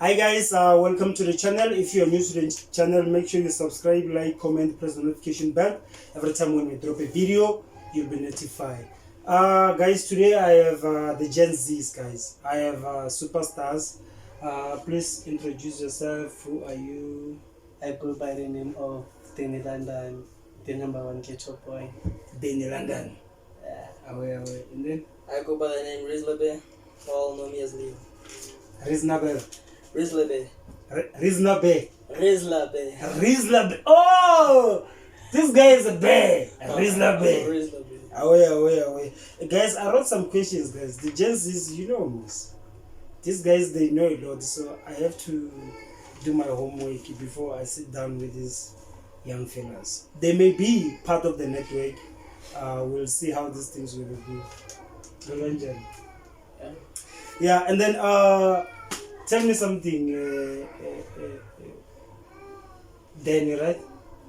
Hi guys, welcome to the channel. If you're new to the channel, make sure you subscribe, like, comment, press the notification bell. Every time when we drop a video, you'll be notified. Guys, today I have the Gen Zs, guys. I have superstars. Please introduce yourself. Who are you? I go by the name of Danny London, the number one ghetto boy. Danny London. Yeah. Away. And then? I go by the name Rizlabe. All know me as Leo. Reasonable. Rizlabe. Reasonable. Rizlabe. Reasonable. Oh! This guy is a bear. Reasonable. Rizlabe. Away. Guys, I wrote some questions, guys. The Gen Zs, you know, these guys, they know a lot, so I have to do my homework before I sit down with these young fellas. They may be part of the network. We'll see how these things will go. Yeah, and then tell me something, Danny, right?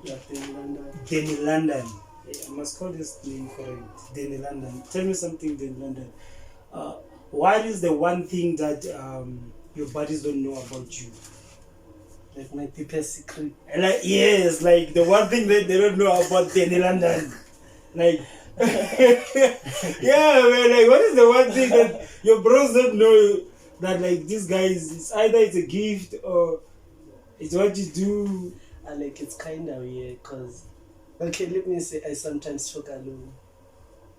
Yeah, Danny London. Danny London. I must call this name correct. Danny London. Tell me something, Danny London. What is the one thing that your buddies don't know about you? Like my deepest secret. Like yes, like the one thing that they don't know about Danny London. Like yeah, man. Like what is the one thing that your bros don't know that like this guy is? It's either it's a gift or it's what you do. And like it's kind of weird because, okay, let me say I sometimes talk alone.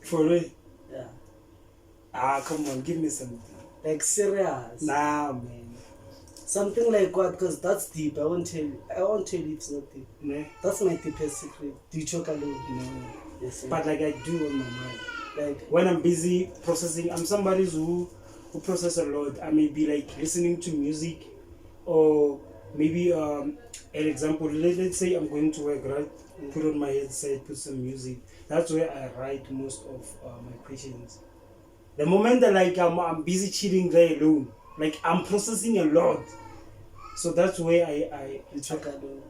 For real? Yeah. Come on, give me something. Like serious. Nah, man. Something like what? Because that's deep. I won't tell you. It's not deep. No. That's my deepest secret. Do you talk alone? No. Yes. But like I do on my mind. Like When I'm busy processing, I'm somebody who process a lot. I may be like listening to music, or maybe an example. Let's say I'm going to work, right? Put on my headset, put some music. That's where I write most of my questions. The moment that like I'm busy chilling there alone, like I'm processing a lot. So that's where I you talk alone.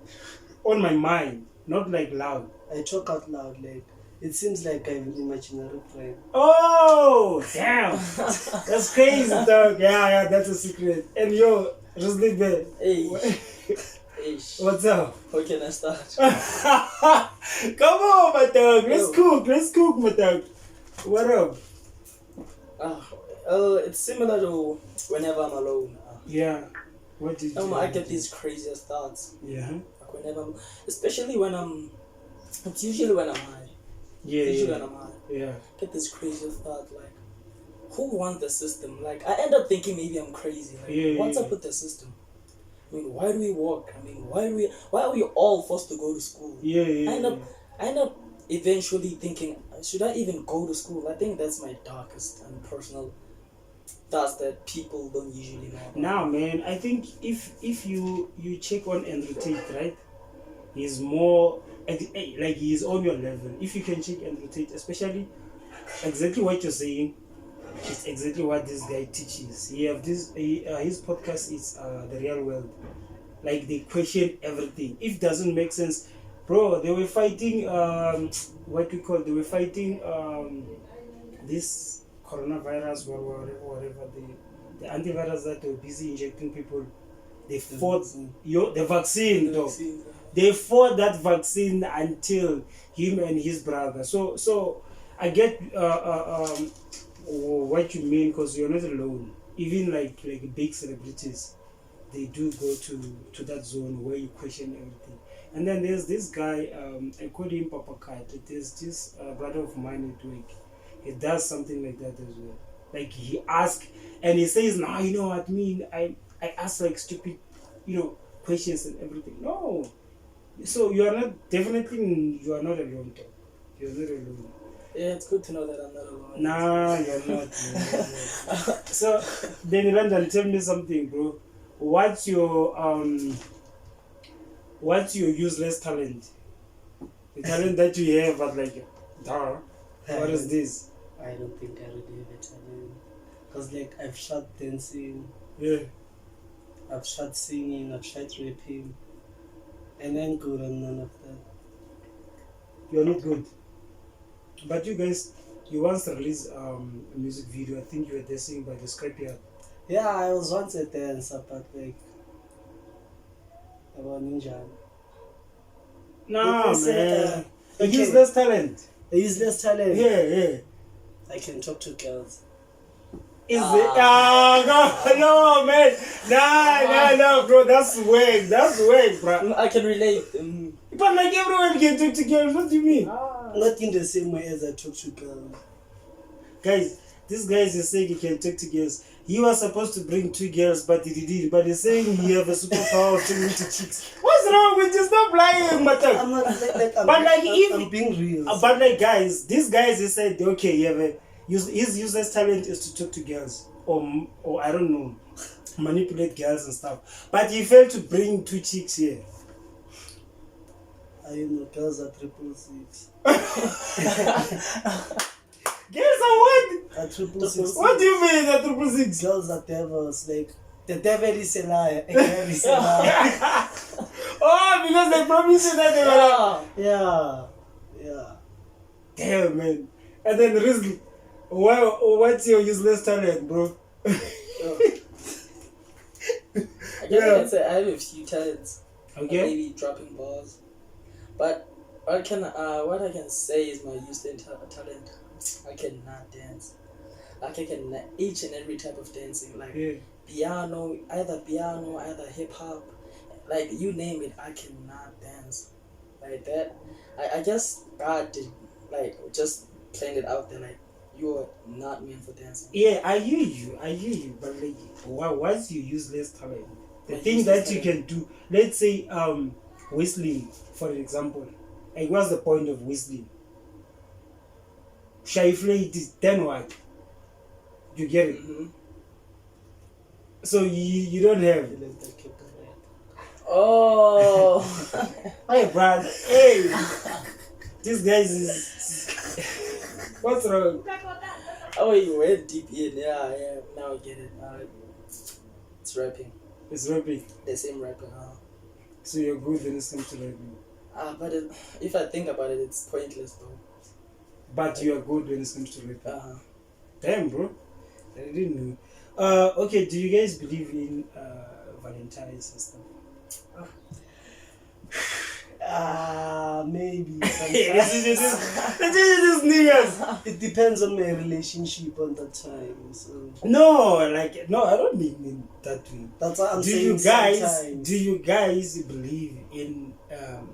on my mind, not like loud. I talk out loud. Like it seems like I have an imaginary friend. Oh, damn. That's crazy, dog. Yeah, that's a secret. And yo, just leave it. Hey. What's up? How can I start? Come on, my dog. Let's cook, my dog. What up? It's similar to whenever I'm alone. Yeah. What did you I get these craziest thoughts. Yeah. Like whenever, especially when it's usually when I'm high. Yeah. When I'm high. Yeah. I get this craziest thought like, who wants the system? Like I end up thinking maybe I'm crazy. Like, what's up with the system? I mean, why do we walk? I mean, why are we all forced to go to school? Yeah. I end up eventually thinking, should I even go to school? I think that's my darkest and personal thoughts that people don't usually know about. Now, man, I think if you check on Andrew Tate, right? He's more like he's on your level. If you can check Andrew Tate, especially exactly what you're saying, it's exactly what this guy teaches. He have this his podcast is the real world. Like they question everything. If it doesn't make sense, bro, they were fighting they were fighting this coronavirus or whatever the antivirus that they were busy injecting people. They fought the vaccine though. They fought that vaccine until him and his brother. So I get what you mean, because you're not alone. Even like big celebrities, they do go to that zone where you question everything. And then there's this guy, I call him Papa Cat. There's this brother of mine at work. He does something like that as well. Like he asks and he says, "No, you know what I mean? I ask like stupid, questions and everything." No. So you are not alone, though. You're not alone. Yeah, it's good to know that I'm not alone. Nah, you're not. So, Danny London, tell me something, bro. What's your useless talent? The talent that you have, but like, what is this? I don't think I really have a talent. Because like I've tried dancing, Yeah. I've tried singing, I've tried rapping, and I'm good on none of that. You're not good. But you guys, you once released a music video. I think you were dancing by the scrapyard. Yeah, I was once a dancer, but like about ninja. Nah, man. okay. Useless talent. A useless talent. Yeah. I can talk to girls. Is it? No, man. Nah, bro. That's wag. Bro. I can relate. But like everyone can talk to girls. What do you mean? Not in the same way as I talk to girls. Guys, this guy is saying he can talk to girls. He was supposed to bring 2 girls, but he didn't. But he's saying he have a superpower of turning to chicks. What's wrong with you? Stop lying, Matak. I'm not like I'm being real. But like guys, these guys he said okay, you have his useless talent is to talk to girls or I don't know, manipulate girls and stuff. But he failed to bring 2 chicks here. I know girls are 666. Girls are what? Are 666. What do you mean that 666? Girls are devils. Like the devil is a liar. A girl is a liar. Oh, because they promised you that they were. Yeah. Damn, man. And then Rizli, what's your useless talent, bro? I guess I can say I have a few talents. Okay. Maybe dropping balls. But what I can say is my useless talent. I cannot dance. Like I can each and every type of dancing. Like piano, either hip hop. Like you name it, I cannot dance. Like that. I guess God did just playing it out there like you're not meant for dancing. Yeah, I hear you, but like what's your useless talent? The My thing useless that you talent. can do, let's say whistling, for example. Like what's the point of whistling? Shaifle it, then what? You get it? Mm-hmm. So you don't have. Oh. Hey, Brad. Hey, this guy is. What's wrong? Oh, you went deep in. Yeah. Now I get it. It's rapping. It's rapping. The same rapping. So you're good when it comes to rapping. But if I think about it, it's pointless though. But you are good when it comes to rapping. Damn, bro. I didn't know. Okay, do you guys believe in Valentine's and stuff? Maybe. This is niggas. It depends on my relationship on that time. So No, I don't mean in that way. that's what I'm Do saying. you guys believe in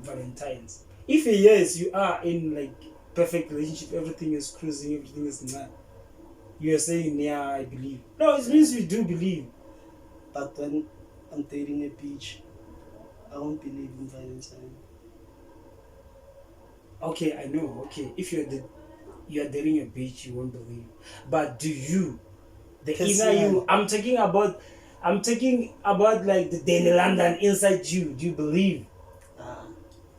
Valentine's? If yes, you are in like perfect relationship, everything is cruising, everything is not. You are saying, yeah, I believe. No, it means you do believe. But when I'm dating a beach, I won't believe in Valentine. Okay, I know. Okay, if you are dating a bitch, you won't believe. But do you, the inner you? I'm talking about like the Danny London inside you. Do you believe?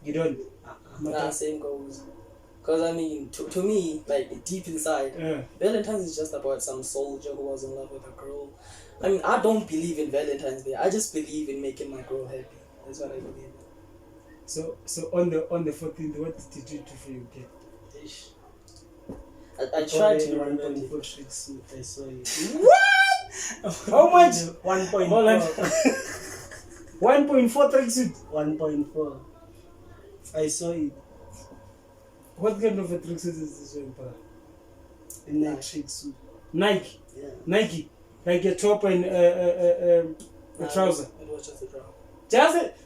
You don't. Same goes. Because I mean, to me, like deep inside, Valentine's is just about some soldier who was in love with a girl. I mean, I don't believe in Valentine's Day. I just believe in making my girl happy. That's what I believe in. So on the 14th, what did you do for your kid? I tried to one remember. point 4 tricks. I saw it. What? How much? 1.4. 1.4 tracksuit. 1.4. I saw it. What kind of a tracksuit is this one, pa? A Nike tracksuit. Nike. Yeah. Nike. Like a top and a trouser. It was just a trouser. Just it.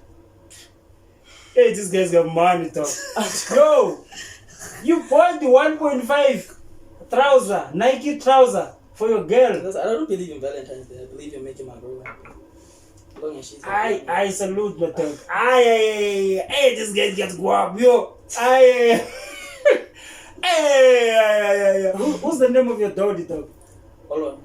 Hey, this guy's got money, dog. Yo, you bought the 1.5 trouser, Nike trouser for your girl. Because I don't believe in Valentine's Day. I believe in making my girl happy. As long as she's happy. I salute my dog. Hey, this guy gets guap, yo. Who's the name of your doggy, dog? Olon.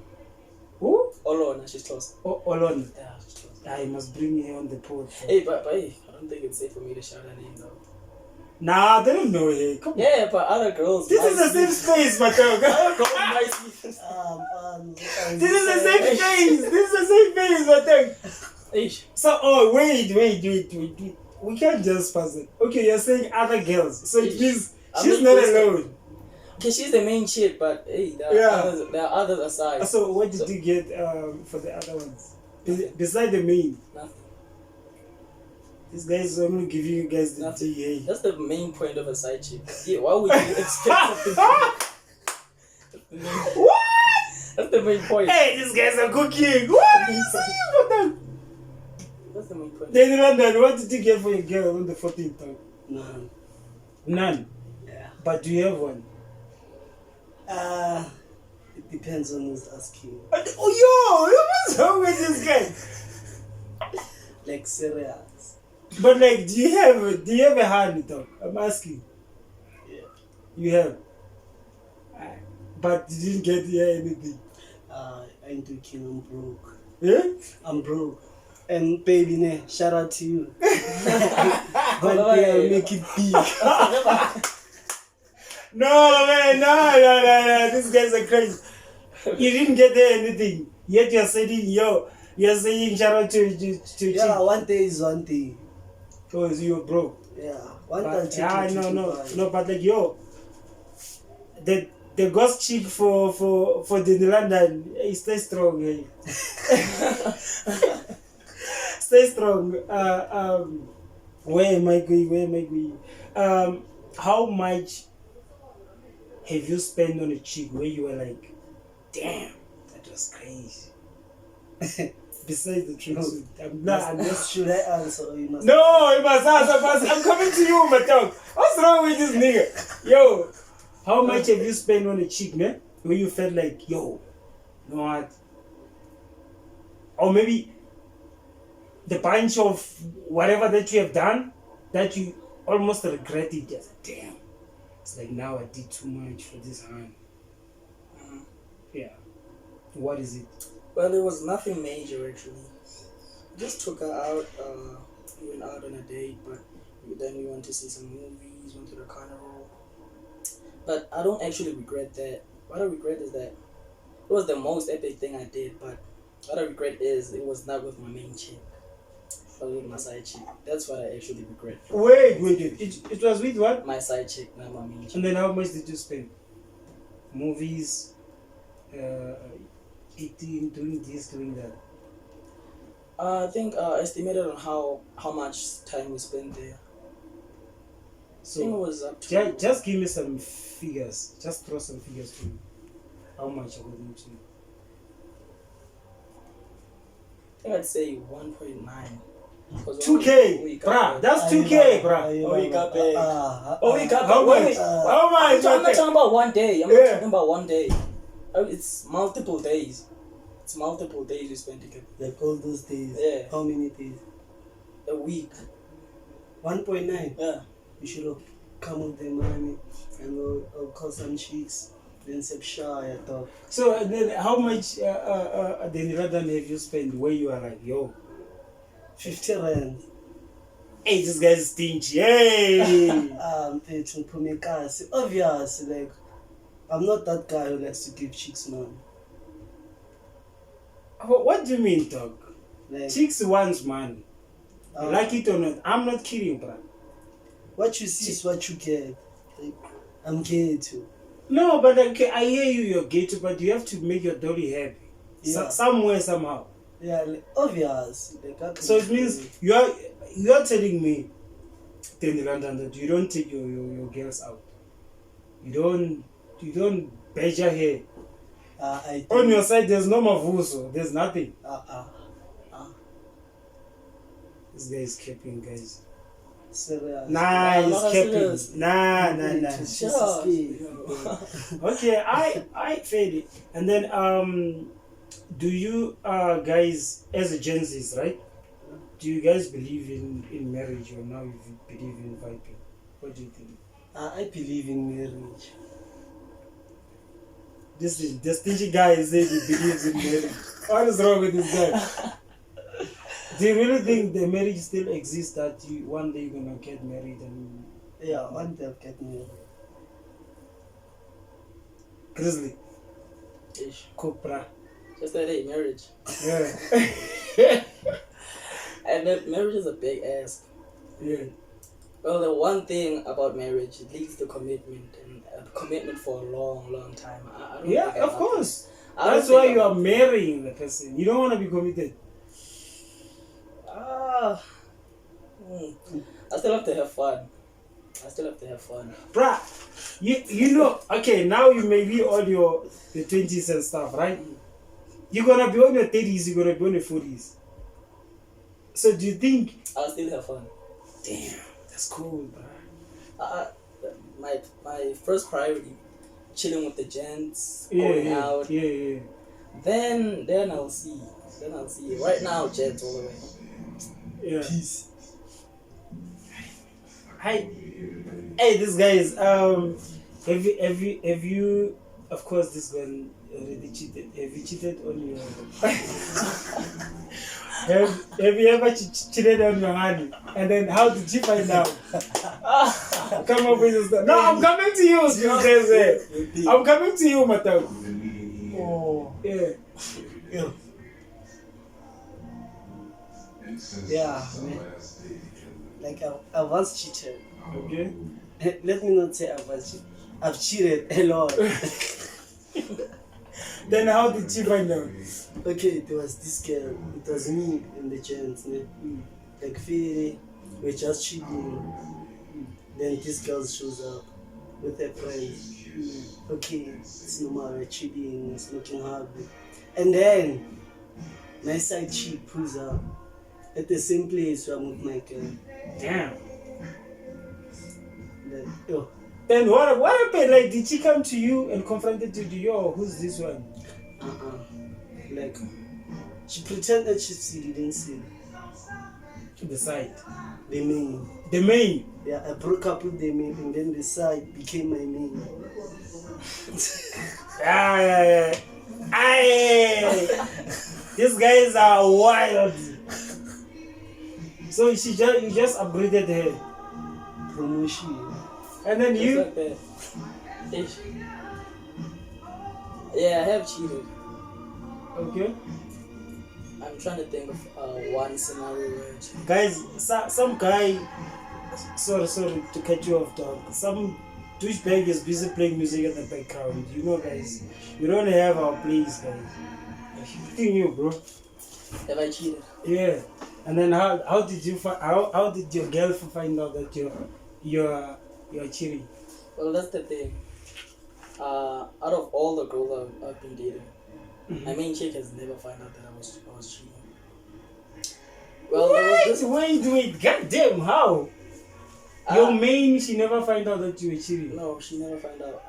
Who? Olon, she's close. Oh, Olon. Yeah, she's close. I must bring her on the pod. Hey, but hey, I don't think it's safe for me to shout her name though. Nah, they don't know her. Come on. Yeah, but other girls. This is the same space, my dog. Other girls might see. This is the same space. This is the same space, my dog. Hey. So, wait. We can't just pass it. Okay, you're saying other girls. So it means she's not alone. Okay, she's the main chick, but hey, there are others aside. So what did you get for the other ones? Beside the main? Nothing. This guy is only giving you guys the Nothing. DA. That's the main point of a side chick. Yeah, why would you expect something from it? What? That's the main point. Hey, these guys are cooking. What are you saying for them? That's the main point. Then London, what did you get for your girl on the 14th? None. None. Yeah. But do you have one? It depends on who's asking. Oh, what's wrong with this guy? Like serious. But like, do you have a hand, dog? I'm asking. Yeah. You have. But you didn't get anything. I ain't joking, I'm broke. Yeah? I'm broke. And baby, ne, shout out to you. But Oh, yeah, yeah. make it big. No, man, no. These guys are crazy. You didn't get anything. Yet you're saying shout out to Yeah, one day is one day. Oh, so you're broke. Yeah, one But, day. no, but like the ghost chick for the London, stay strong, hey. Stay strong. Where am I going? How much have you spent on a chick where you were like, damn, that was crazy? Besides the truth, I'm just. Should I answer or you must? No, you must answer. I'm coming to you, my dog. What's wrong with this nigga? Yo, how much have you spent on a chick, man? Where you felt like, yo, you know what? Or maybe the bunch of whatever that you have done that you almost regret it. Just damn. It's like now I did too much for this hand. Yeah. What is it? Well, it was nothing major actually. Just took her out. We went out on a date, but then we went to see some movies. Went to the carnival. But I don't actually regret that. What I regret is that it was the most epic thing I did. But what I regret is it was not with my main chick. It was with my side chick. That's what I actually regret. Wait. It was with what? My side chick, not my main chick. And then how much did you spend? Movies, eating, doing this, doing that. I think estimated on how much time we spent there. I think it So was up to just give me some figures. Just throw some figures to me. How much according to you? I think I'd say 1.9. 2K, bruh. That's 2K, bruh. Oh, you got paid. Oh, you got How paid. much? Wait. How much? I'm not talking about one day. I'm Yeah. not talking about one day. It's multiple days. It's multiple days we spend together. like all those days. Yeah. How many days? A week. 1.9. Yeah. You should have come with the money and I'll call some chicks. Then say shy, I thought. So then, how much then rather have you spent where you are like, yo, 50 rand. hey, this guy's stingy, hey. Petro Promekasi. Obviously, like, I'm not that guy who likes to give chicks money. What do you mean, dog? Like, Chicks wants money. Like it or not, I'm not kidding, bruh. what you see is what you get. Like, I'm gay too. No, but okay, I hear you, you're gay too, but you have to make your dolly happy. Yeah. Somewhere, somehow. Yeah, like, obvious. Like, I So it means you are telling me, in London, that you don't take your girls out. You don't badger her. I On your side, there's no mavuso. There's nothing. This guy is capping, guys. Serious. Nah, he's not capping. serious. Nah. Sure. Okay, I fade it. And then do you guys as a Gen Zs, right? Do you guys believe in marriage or now you believe in vibing? What do you think? I believe in marriage. This is the stingy guy is saying he believes in marriage. What is wrong with this guy? Do you really think the marriage still exists that you one day you're gonna get married and Yeah, one day I'll get married. Grizzly? Ish. Copra. Just that, hey, marriage. Yeah. And marriage is a big ask. Yeah. Well, the one thing about marriage, it leads to commitment, and commitment for a long, long time. I don't Yeah, think of I'm up course. to- I don't That's think why I'm you are up to- marrying the person. You don't want to be committed. Ah, I still have to have fun. I still have to have fun. Bruh, you know, okay, now you may be on your the 20s and stuff, right? You're gonna be on your 30s, you're gonna be on your 40s. So do you think, I'll still have fun. damn, that's cool, bruh. Uh, my first priority, chilling with the gents, Yeah, going yeah, out. yeah. Then I'll see. Then I'll see. Right now, gents all the way. Yeah. Peace. Hi. Hey, this guy is have you of course this one already cheated. Have you cheated on your have you ever cheated on your honey? And then how did you find out? Come up with this. No, I'm coming to you. I'm coming to you, Matau. Oh. Yeah. Yeah. Yeah, man. Like I once cheated. Okay. Let me not say I once cheated. I've cheated a lot. Then how did you find out? Okay, there was this girl. It was me and the gents. Like Firi, we're just chilling. Then this girl shows up with her friends. Okay, it's normal. We're chilling, smoking hard. And then my side chick pulls up at the same place where I'm with my girl. Damn. Then, oh, Then what happened? Like, did she come to you and confronted you to you, or who's this one? like she pretended she didn't see The side. the main. The main. Yeah, I broke up with the main, and then the side became my main. Yeah. Aye. These guys are wild. So you just upgraded her, Promotion. and then Just you. like that. Ish. Yeah, I have cheated. Okay. I'm trying to think of one scenario where I cheated. Guys, some guy. Sorry to cut you off, dog. Some douchebag is busy playing music in the background. You know, guys. We don't have our place, guys. Freaking you, bro. Have I cheated? Yeah. And then how did you how did your girlfriend find out that you're cheating? Well, that's the thing. Out of all the girls I've been dating, my main chick has never found out that I was cheating. Well, there was this. Wait, goddamn, how? Your main, she never find out that you were cheating. No, she never found out.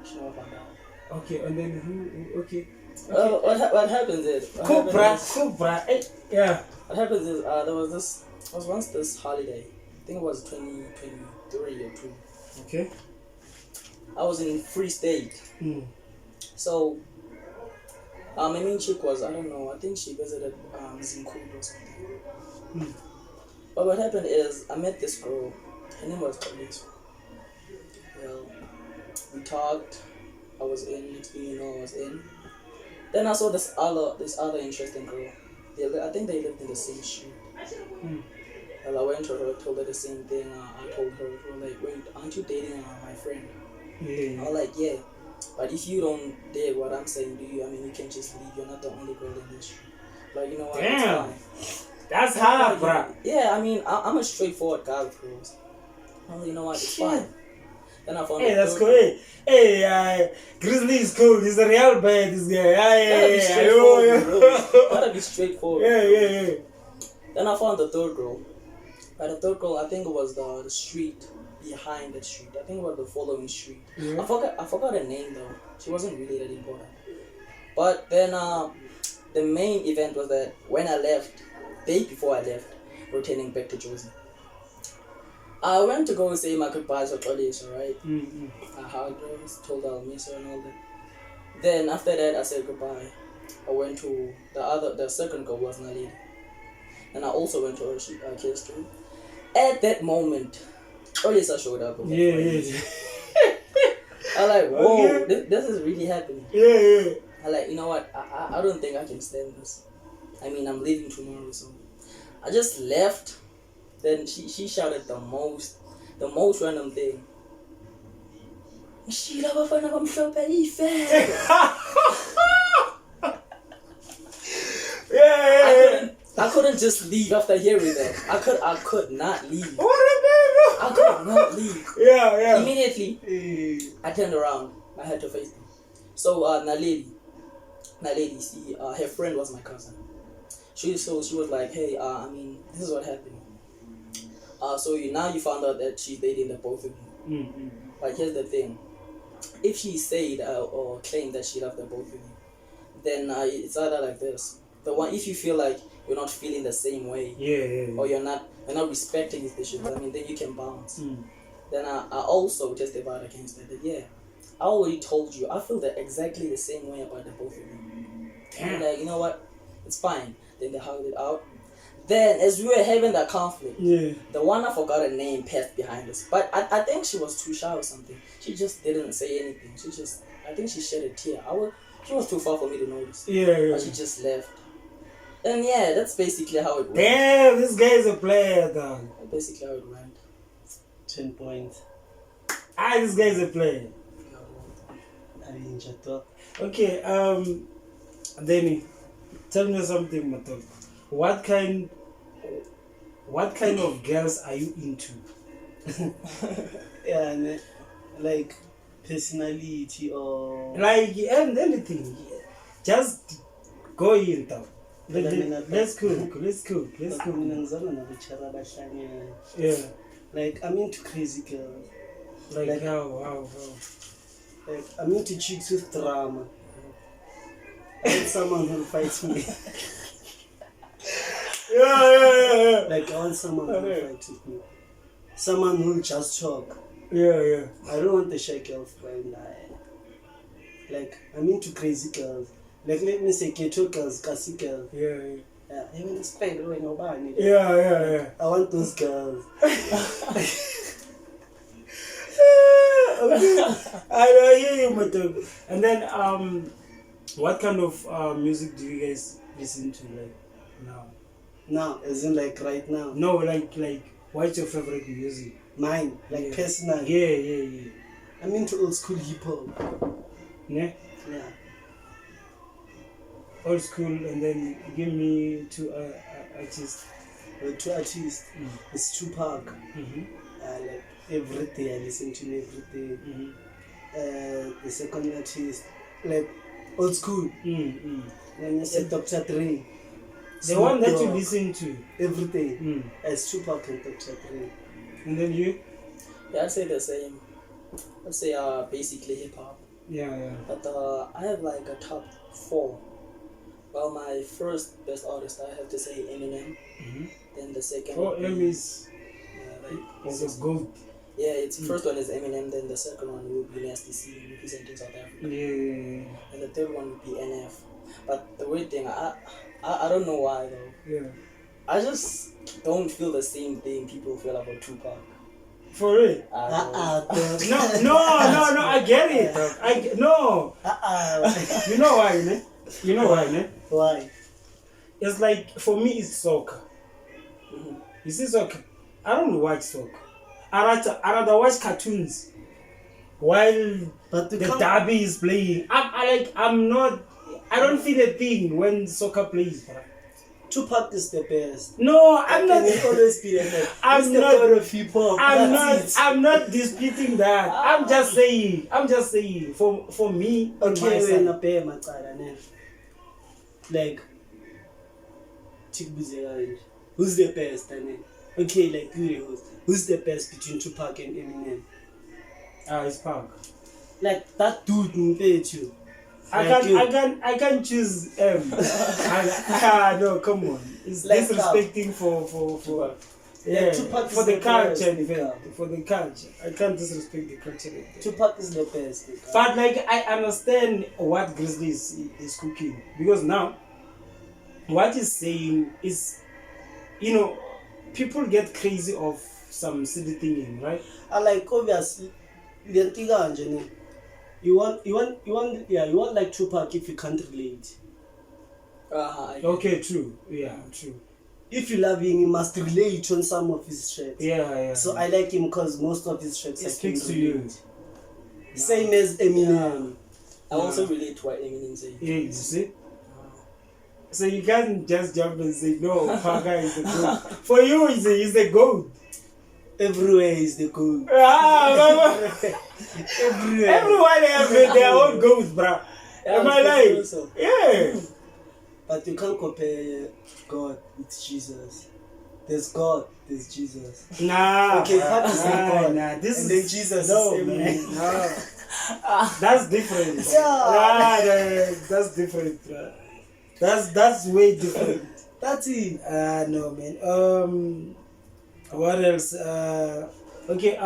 She never found out. Okay, and then who? Okay. Well, what happens is. Cobra. Yeah. What happens is there was once this holiday. I think it was 2023 or 2. Okay. I was in Free State. So, my main chick was, I don't know, I think she visited Zinkulu or something. But what happened is, I met this girl. Her name was Alice. Well, we talked. I was in. Next thing you know, I was in. Then I saw this other interesting girl. I think they lived in the same street. Well, I went to her, told her the same thing. I told her, we were like, wait, aren't you dating my friend? Yeah. I was like, yeah. But if you don't dig what I'm saying, you can just leave. You're not the only girl in this street. Like, you know what? Damn. It's fine. That's hard, bruh. Yeah, I'm a straightforward guy with girls. Well, you know what? It's fine. Then I found Hey, that's cool. Hey, Grizzly is cool. He's a real bad, this guy. Gotta be straightforward. Yeah. Then I found the third girl. By the third girl, I think it was the street behind the street. I think it was the following street. Yeah. I forgot her name though. She wasn't really that important. But then the main event was that when I left, day before I left, returning back to Josie, I went to go and say my goodbyes to Claudius, right? I hugged her, told her I'll miss her and all that. Then after that, I said goodbye. I went to the second girl was Naledi. And I also went to her, she kissed her. At that moment, Claudius showed up. Yeah. I'm like, whoa, Okay. this is really happening. Yeah. I'm like, you know what, I don't think I can stand this. I mean, I'm leaving tomorrow, so I just left. Then she shouted the most random thing. Sheila bafana bamhlophe ife. Yeah. I couldn't just leave after hearing that. I could not leave. What a baby. I could not leave. Yeah. Immediately, I turned around. I had to face them. So Naledi, see, her friend was my cousin. She was like, hey, I mean, this is what happened. So now you found out that she's dating the both of you. Mm-hmm. But here's the thing: if she said or claimed that she loved the both of you, then it's either like this. The one, if you feel like you're not feeling the same way, or you're not respecting his decisions, I mean, then you can bounce. Then I also testified against that. Yeah, I already told you I feel that exactly the same way about the both of you. And like, you know what? It's fine. Then they hugged it out. Then, as we were having that conflict, the one I forgot her name passed behind us. But I think she was too shy or something. She just didn't say anything. I think she shed a tear. She was too far for me to notice. But she just left. And yeah, that's basically how it went. Damn, this guy is a player, dog. That's basically how it went. 10 points. This guy is a player. Okay, Danny, tell me something, Mato. What kind of girls are you into? Yeah, like personality or like anything. Just go in, dog. Let's cook. Yeah. Like I'm into crazy girls. Like how? Like I'm into chicks with drama. I want someone who fights me. Yeah. Like I want someone who fights with me. Someone who just talk. Yeah. I don't want the shy girlfriend. Like I'm into crazy girls. Like let me say keto girls, kasi girls. Yeah. Even spend when you're buying it. Yeah. I want those girls. I hear you, Mato. And then what kind of music do you guys listen to like now? Now, as in like right now? No, like what's your favorite music? Mine, like personal. Yeah. I'm into old school hip hop. Yeah. Old school, and then give me two artists. Two artists. It's Tupac. Like every day I listen to him every day. The second artist, like old school. Then you say Dr. Dre. The one that you listen to every day is Tupac and Dr. Dre. And then you? Yeah, I'd say the same. I'd say basically hip hop. Yeah. But I have like a top 4. Well, my first best artist, I have to say Eminem. Then the second. M is. It's a gold. Yeah, its first one is Eminem. Then the second one will be Nasty C, representing South Africa. Yeah. And the third one would be NF. But the weird thing, I don't know why though. Yeah. I just don't feel the same thing people feel about Tupac. For real? No, I get it. No. You know why, ne? Why? It's like, for me, it's soccer. You see soccer? I don't watch soccer. I rather watch cartoons while the derby is playing. I don't feel a thing when soccer plays. Tupac is the best. No, I'm not. Always be the I'm not. not. Of hip-hop. I'm not disputing that. I'm just saying. For me, okay, when I pay my like, who's the best? Okay, like who's the best between Tupac and Eminem? It's Pac. Like that dude compared you. I can't choose M. No, come on. It's like disrespecting for yeah, Tupac for the culture. For the culture, I can't disrespect the culture. Tupac is the best. But like, I understand what Grizzly is cooking, because now what he's saying is, people get crazy of some silly thinking, right? I like, obviously, you want like Tupac if you can't relate. Okay, true. Yeah, true. if you love him, you must relate on some of his tracks. Yeah. So I like him because most of his tracks It I speaks can to you. relate. Same as Eminem. I also relate to what Eminem said. Yeah, you see. So you can't just jump and say no. Parker is the goat. For you, he's the goat. Everywhere is the goat. Everywhere. Everyone have their own goats, bruh. Am I lying? Also. Yeah. But you can't compare God with Jesus. There's God, there's Jesus. Nah. Okay, how to say God? Nah. This And is then Jesus no, is man. No. That's different. Yeah. That's different. Bruh. That's way different. That's it. No, man. What else? Okay.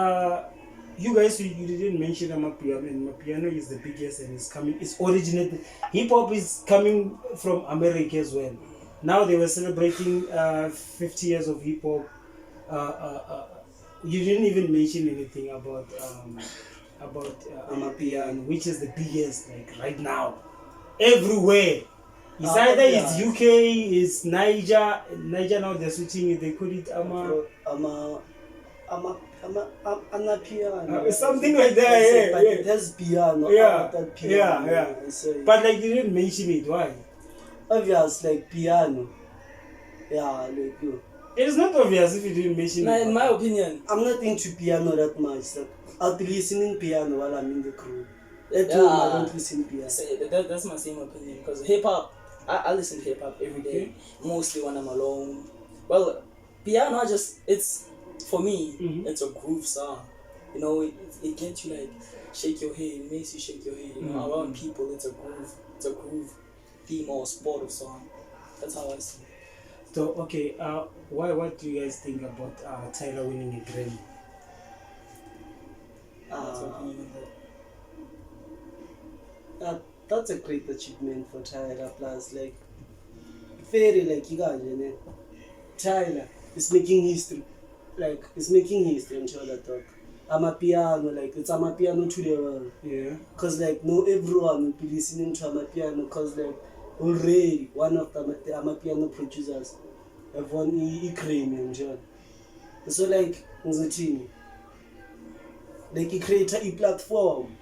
You guys, you didn't mention Amapiano, and Amapiano is the biggest, and it's originated. Hip hop is coming from America as well. Now they were celebrating 50 years of hip hop. You didn't even mention anything about Amapiano, which is the biggest, like right now, everywhere. It's either it's UK, it's Niger. Niger now they're switching it. They call it piano. Something like that. But it has piano. Yeah. So, But like you didn't mention it. Why? obvious, like piano. Yeah, like you. It is not obvious if you didn't mention it. In my opinion, I'm not into piano that much. Like, I'll be listening piano while I'm in the crew. At Yeah. home, I don't listen piano. that's my same opinion. Because hip hop, I listen to hip hop every day, mostly when I'm alone. Well, piano it's for me, it's a groove song. You know, it gets you like shake your head. It makes you shake your head. You know, around people, it's a groove theme or sport of song. That's how I see it. So okay, what do you guys think about Tyler winning a Grammy? That's a great achievement for Tyler. Plus, like, very like you guys, you know, Tyler is making history. Like, it's making history on Chola Talk. Amapiano, like, it's Amapiano to the world. Yeah. Because, like, no everyone will be listening to Amapiano. Because, like, already one of the Amapiano producers have won a Grammy and John. So, like, like, he created a platform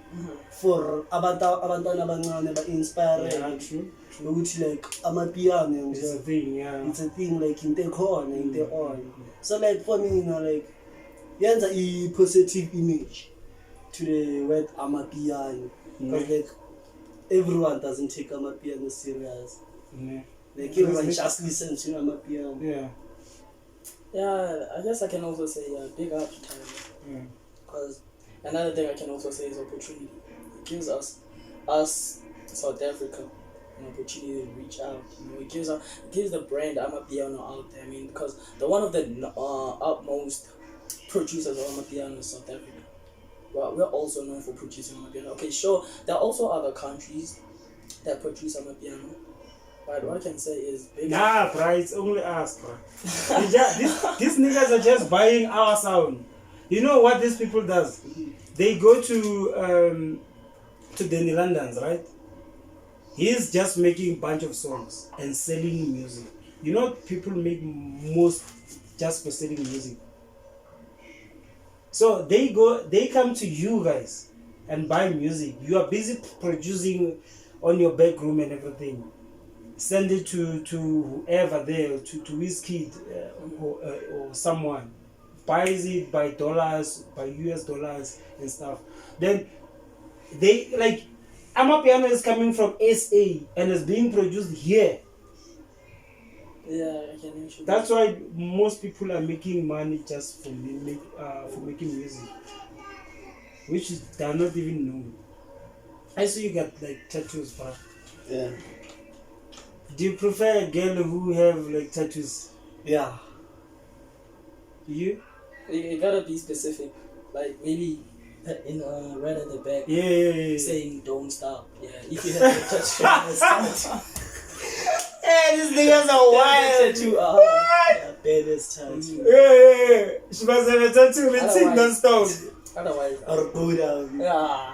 for abantwana abancane ba-inspire. Yeah, true. Ukuthi like amapiano It's a thing, yeah. it's a thing like in their corner, in their own. So like for me, you know, like yenza a positive image to the word amapiano. Because like everyone doesn't take amapiano serious. Yeah. Like everyone just listens to amapiano. Yeah. Yeah, I guess I can also say big up to Tyler. Yeah. Because another thing I can also say is opportunity. It gives us South Africa an opportunity to reach out. You know, it gives the brand Amapiano out there. I mean, because one of the utmost producers of Amapiano is South Africa. Well, we're also known for producing Amapiano. Okay, sure, there are also other countries that produce Amapiano. But what I can say is big. Nah, bro, it's only us, bro. These niggas are just buying our sound. You know what these people does? They go to Danny London's, right? He's just making a bunch of songs and selling music. You know, people make most just for selling music. So they come to you guys and buy music. You are busy producing on your back room and everything. Send it to whoever there, to Wizkid or someone. Buys it by dollars, by US dollars and stuff. Then they like Amapiano is coming from SA and is being produced here. Yeah, I can mention. That's why most people are making money just for making music, which they're not even known. I see you got like tattoos, bro. Yeah. Do you prefer a girl who have like tattoos? Yeah. You gotta be specific. Like maybe in right at the back. Yeah. Saying don't stop. Yeah. If you have a tattoo, Hey, these niggas are wild. tattoo. Yeah, baddest tattoo. Yeah. She must have a tattoo. Let's sing non-stop. Otherwise, Or go down. yeah.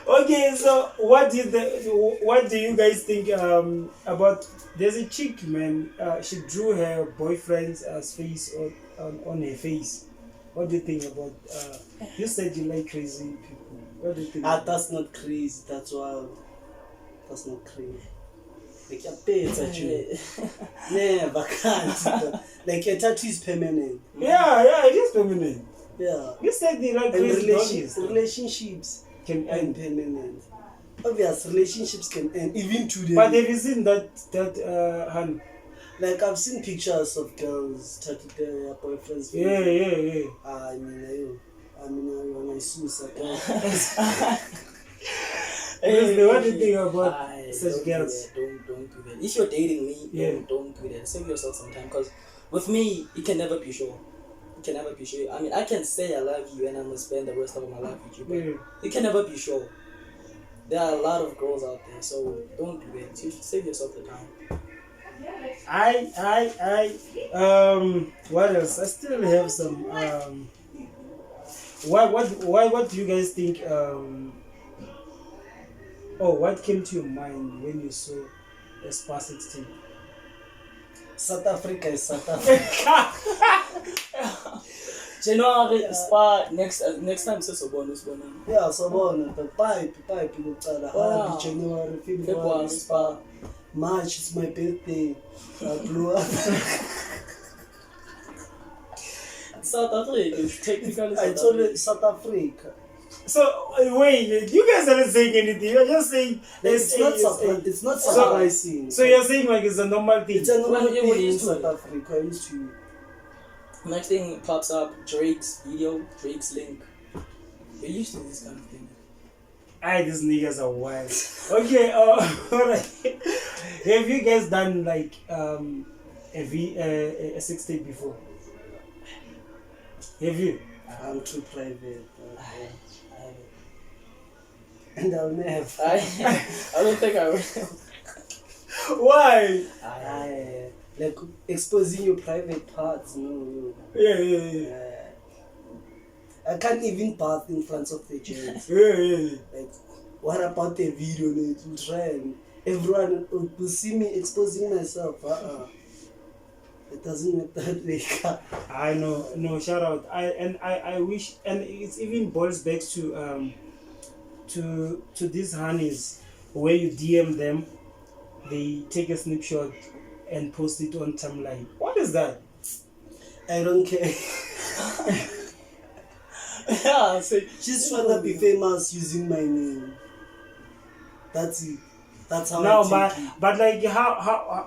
Okay, so what do you guys think about? There's a chick, man. She drew her boyfriend's face on her face. What do you think about? You said you like crazy people. What do you think? That's not crazy. That's wild. That's not crazy. Like a pet actually. Never can't. Like a tattoo is permanent. Yeah, it is permanent. Yeah. You said you like And crazy doggies. relationships Can end end. permanent. Obvious relationships can end even today. But have you seen that hand? Like I've seen pictures of girls tattooed their boyfriends. Yeah. I mean, when I saw Honestly, what do you think about such don't girls? Don't do that. If you're dating me, don't do that. Save yourself some time. Because with me, you can never be sure. You can never be sure. I mean, I can say I love you and I'm gonna spend the rest of my life with you, but you can never be sure. There are a lot of girls out there, so don't do that. You should save yourself the time. What else? I still have some what do you guys think what came to your mind when you saw a sparsity team? South Africa is South Africa. January spa next time sesobona usibona. Yeah, so on the pipe lokuqala January, February spa. March is my birthday. I blew up. South Africa is technically I told you South Africa. So wait, you guys are not saying anything. You're just saying It's not surprising. So you're saying like it's a normal thing. It's a normal Well, yeah, thing in used to South it. Africa. I used to. Next thing pops up, Drake's video, Drake's link. You're used to this kind of thing. These niggas are wild. Okay, alright. Have you guys done like a 6 tape before? Have you? I'm too private. I And I'll never. don't think I will. Why? Like exposing your private parts. No. Yeah. I can't even bath in front of the gents. Yeah. Like, what about the video? It will trend. Everyone will see me exposing myself. It doesn't make that way. I know. No, shout out. I wish, and it even boils back to these honeys where you DM them, they take a snapshot and post it on timeline. What is that? I don't care. Yeah, so She's trying to be famous using my name. That's it. That's how No, I take it. but like how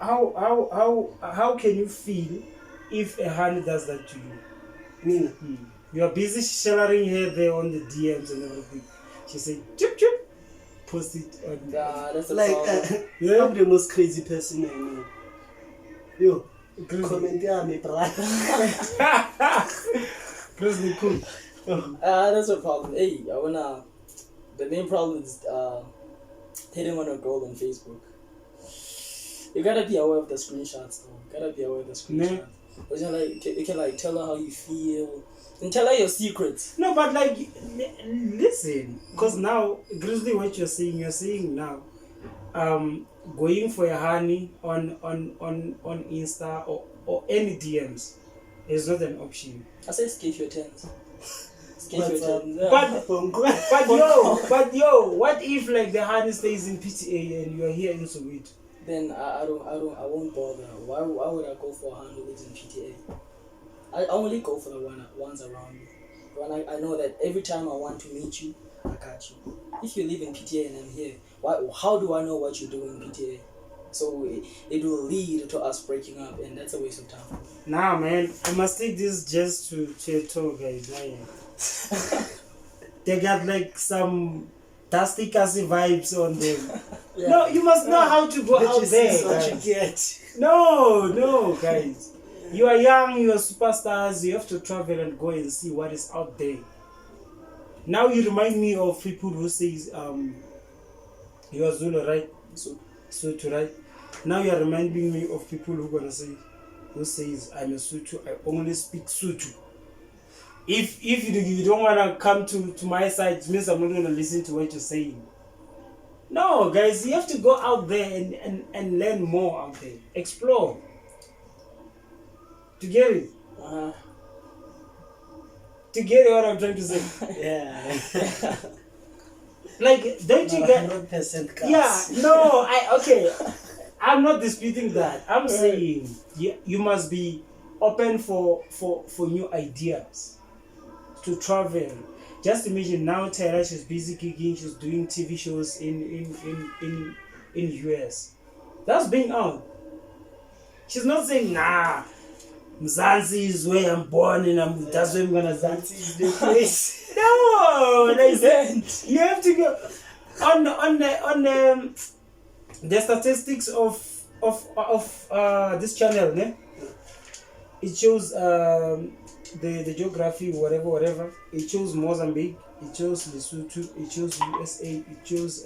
can you feel if a honey does that to you? Mina. You are busy sharing her there on the DMs and everything. She said, "Chip chip," post it on. that's a Like, problem. Yeah. I'm the most crazy person I know. Yo, comment me, brother. Crazy cool. That's a problem. Hey, the main problem is hitting on a girl on Facebook. You gotta be aware of the screenshots though. Yeah. Because you can like tell her how you feel and tell her your secrets. No, but like, listen, because now, Grizzly, what you're saying now, going for a honey on Insta or any DMs is not an option. I say skip your tens. Skip But, your tens. Yeah. But what if like the honey stays in PTA and you're here in Soweto? Then I won't bother. Why would I go for a hand who lives in PTA? I only go for the ones around me. When I know that every time I want to meet you, I got you. If you live in PTA and I'm here, how do I know what you're doing in PTA? So it will lead to us breaking up, and that's a waste of time. Nah, man, I must take this just to a tour, guys. They got like some dusty Cassie vibes on them. Yeah. No, you must know how to go out there, What you guys. get. No, guys. You are young, you are superstars, you have to travel and go and see what is out there. Now you remind me of people who says you are Zulu, right? Sutu, right? Now you are reminding me of people who says I'm a Sutu, I only speak Sutu. If you don't wanna come to my side, it means I'm not gonna listen to what you're saying. No, guys, you have to go out there and learn more out there. Explore. To get it. To get what I'm trying to say. Yeah. Like, don't you get 100% cars. Yeah, no, I'm not disputing that. I'm saying you must be open for new ideas, to travel. Just imagine now Tyra, she's busy gigging, she's doing TV shows in US. That's being out. She's not saying, nah, Mzansi is where I'm born and that's where I'm gonna That is the place. No, you have to go on the statistics of this channel, ne? It shows the geography, whatever. It shows Mozambique, it shows Lesotho, it shows USA, it shows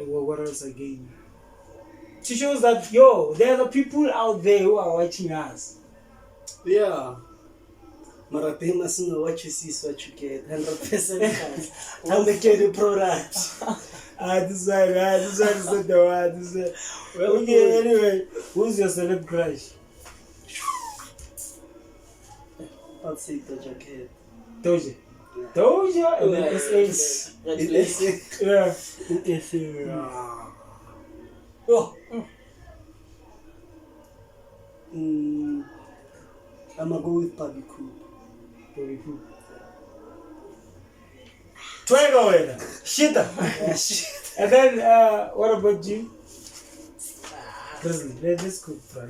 what else again? It shows that there are people out there who are watching us. Yeah. Mara they must know what you see is what you get. 100% cars. And they get the product. This one is not the one. Well, okay, anyway, who's your celeb crush? I'll say Doja Cat. Doja. Yeah. Doja and then SA. Yeah. SA. Oh. I'm gonna go with Bobby Cool. Twelve winner. Shit. Yeah, shit. And then what about you? Let's cook, bro.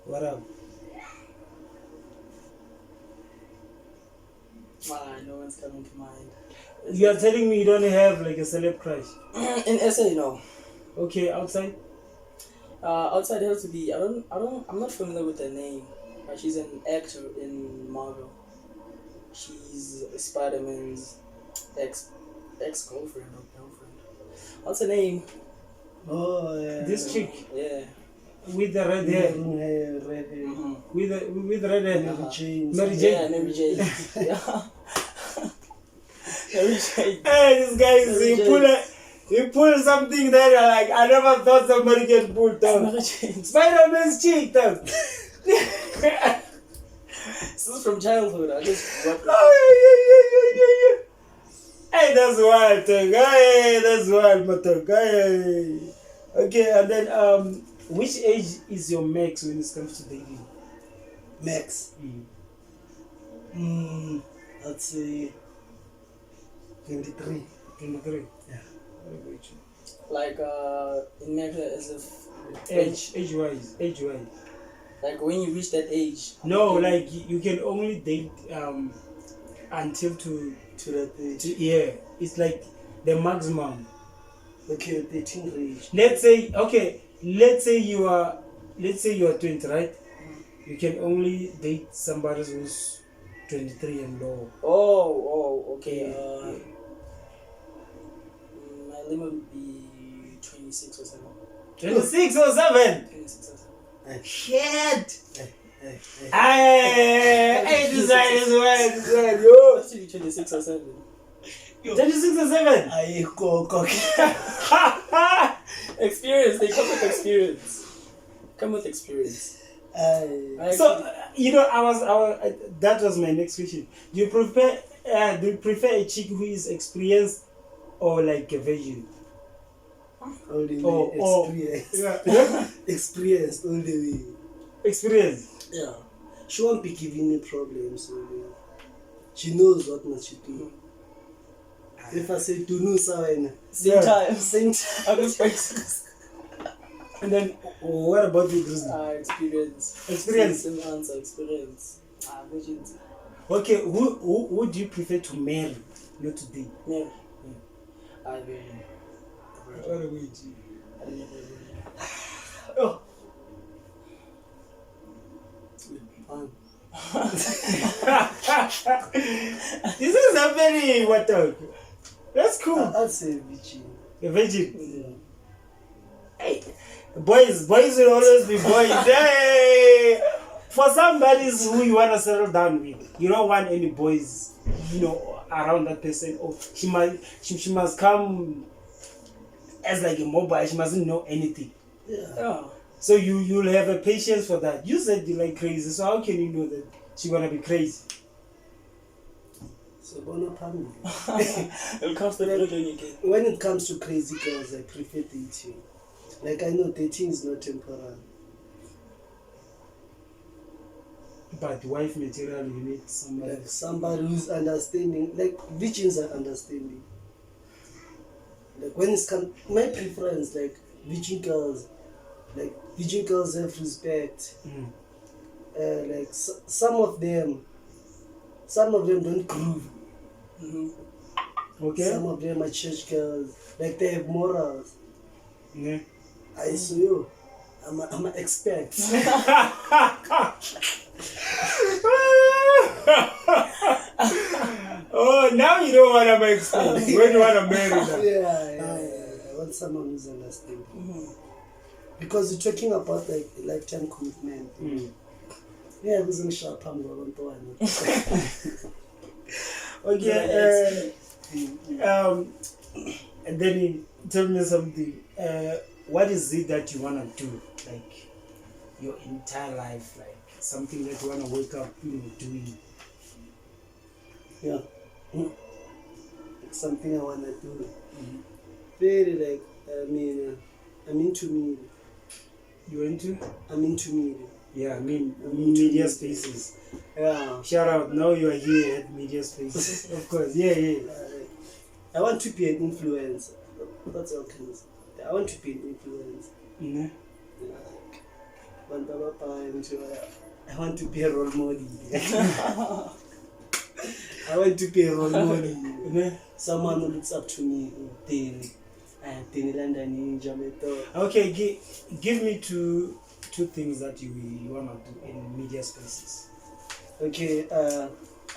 What up? No one's coming to mind. You are telling me you don't have like a celeb crush? In SA, no. Okay, outside? Outside it has to be. I'm not familiar with her name. She's an actor in Marvel. She's Spider-Man's ex-girlfriend or girlfriend. What's her name? Oh, yeah. This chick Yeah. with the red hair. Red hair. Mm-hmm. With red hair. Mary Jane. Mary Jane. Yeah, Mary Jane. Yeah. Mary Jane. Hey, this guy he pulled something that I never thought somebody can pull down. Mary Jane. Spider-Man's chick, though. This is from childhood. I just grew up with Oh, yeah. Hey, that's wild, Tug. Hey, that's wild, Matug. Hey. Okay, and then which age is your max when it comes to dating? Max. I'd say 23. 23. Yeah. What about you? like in America as if Age-wise. like when you reach that age. No, like you can only date until to that age. yeah. It's like the maximum. Okay, 13 range. Let's say you are 20, right? You can only date somebody who's 23 and lower. Oh, okay. Yeah. My limit would be 26 or 7. 26 or 7? 26 or 7. Shit! Hey. Hey, this one, yo! Let's do 26 or 7. 26 or 7? I go. Experience, they come with experience. So, that was my next question. Do you prefer a chick who is experienced or like a virgin? All the way experience. Yeah. Experience all the way. Experience? Yeah. She won't be giving me problems. She knows what must she do. If I say to know something, Same time. I'm Experience. And then, what about you, Grizzly? Experience. Same answer, experience. Virgins. Okay, who do you prefer to marry, not to date? Mary. Virgin. What about you? I don't know virgin. Oh. fun. This is a very what talk. That's cool. I'll say virgin. A virgin. Yeah. Hey, boys will always be boys. Hey, for somebody who you want to settle down with, you don't want any boys, around that person. Or she must come as like a mobile. She mustn't know anything. Yeah. So you'll have a patience for that. You said you like crazy, so how can you know that she's gonna be crazy? So when it comes to crazy girls, I prefer dating. Like I know dating is not temporary. But wife material, you need somebody. Like somebody who's understanding. Like virgins are understanding. Like when it's come, my preference, like virgin girls. Like virgin girls have respect. Like some of them don't groove. Okay. Some of them are church girls. Like they have morals. Yeah. I saw you. I'm an expert. Oh, now you don't want to expert. When you want to marry now. Yeah. I want someone who's understanding. Because you're talking about like a lifetime commitment. Yeah, it wasn't sharp. I'm going to Okay. And then tell me something. What is it that you want to do, like your entire life, like something that you want to wake up, doing? Yeah. It's something I want to do. Very like, I'm into media. You into? I'm into media. Yeah, media spaces. Yeah. Shout out, now you are here at media spaces. Of course, yeah. I want to be an influencer. That's all kind of. I want to be an influencer. I want to be a role model. I want to be a role model. Someone who looks up to me. Okay, give me two things that you want to do in media spaces. Okay,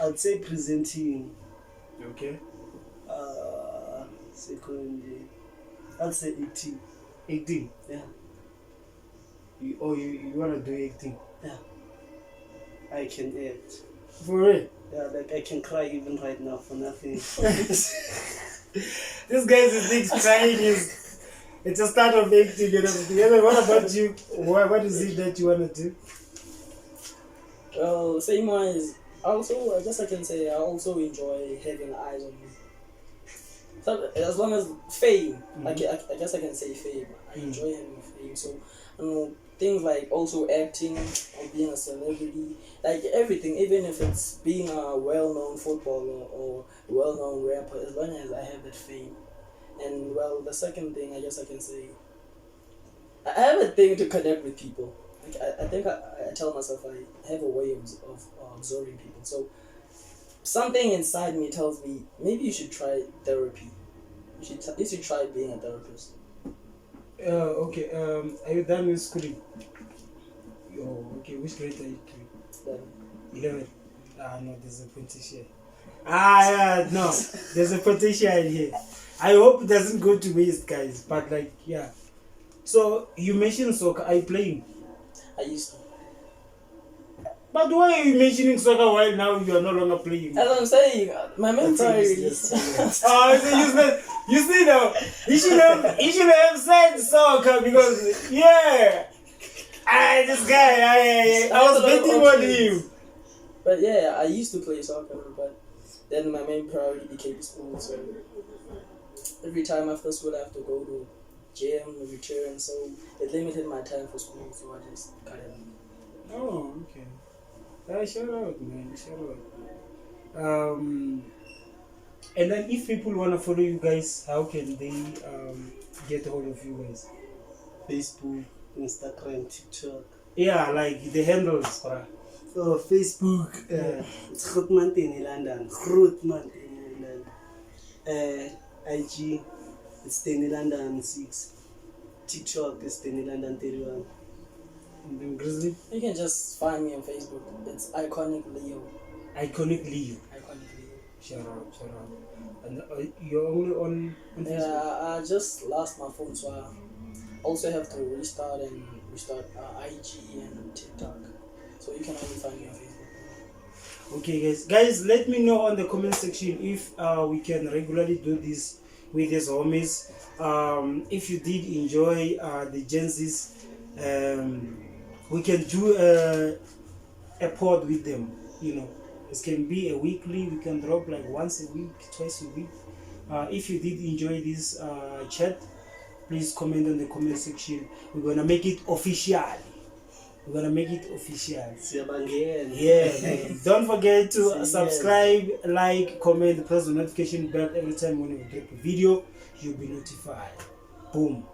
I'd say presenting. Okay. Secondly, I'd say acting. Acting? Yeah. You want to do acting? Yeah. I can act. For real? Yeah, like I can cry even right now for nothing. This guy's thinks crying it's a start of acting and everything. What about you? What is it that you want to do? Well, same wise. Also, I guess I can say I also enjoy having eyes on me. So, as long as fame, I guess I can say fame. I enjoy having fame. So, things like also acting or being a celebrity, like everything, even if it's being a well-known footballer or well-known rapper, as long as I have that fame. And well, the second thing I guess I can say, I have a thing to connect with people. Like I think I tell myself I have a way of absorbing people. So something inside me tells me maybe you should try therapy. You should try being a therapist. Okay. Are you done with schooling? Oh, okay. Which grade are you to? 11. No, there's a potential. Yeah, no, there's a potential in here. I hope it doesn't go to waste, guys. But like, yeah. So you mentioned soccer. Are you playing? I used to. But why are you mentioning soccer while now you are no longer playing? As I'm saying, my main priority is. Oh, it's useless. You see now, you should have said soccer because this guy, I was betting on him. But yeah, I used to play soccer, but then my main priority became school. So every time after school, I have to go to gym, return. So it limited my time for school. So I just cut it. Oh, okay. Shout out, man. Shout out. And then if people want to follow you guys, how can they get hold of you guys? Facebook, Instagram, TikTok. Yeah, like the handles. Oh, Facebook. It's Grootman in London. Grootman in London. IG, it's Tenny London 6. TikTok is Tenny London 31. And then Grizzly? You can just find me on Facebook. It's Iconic Leo. Iconic Leo. Iconic Leo. Shout out. And you're only on Facebook? Yeah, I just lost my phone, so I also have to restart IG and TikTok. So you can only find me on Facebook. Okay, guys, let me know on the comment section if we can regularly do this with these homies. If you did enjoy the Gen Zs, we can do a pod with them. You know, it can be a weekly. We can drop like once a week, twice a week. If you did enjoy this chat, please comment on the comment section. We're gonna make it official. We're gonna make it official. Yeah, man. Don't forget to subscribe, like, comment, press the notification bell every time when we drop a video. You'll be notified. Boom.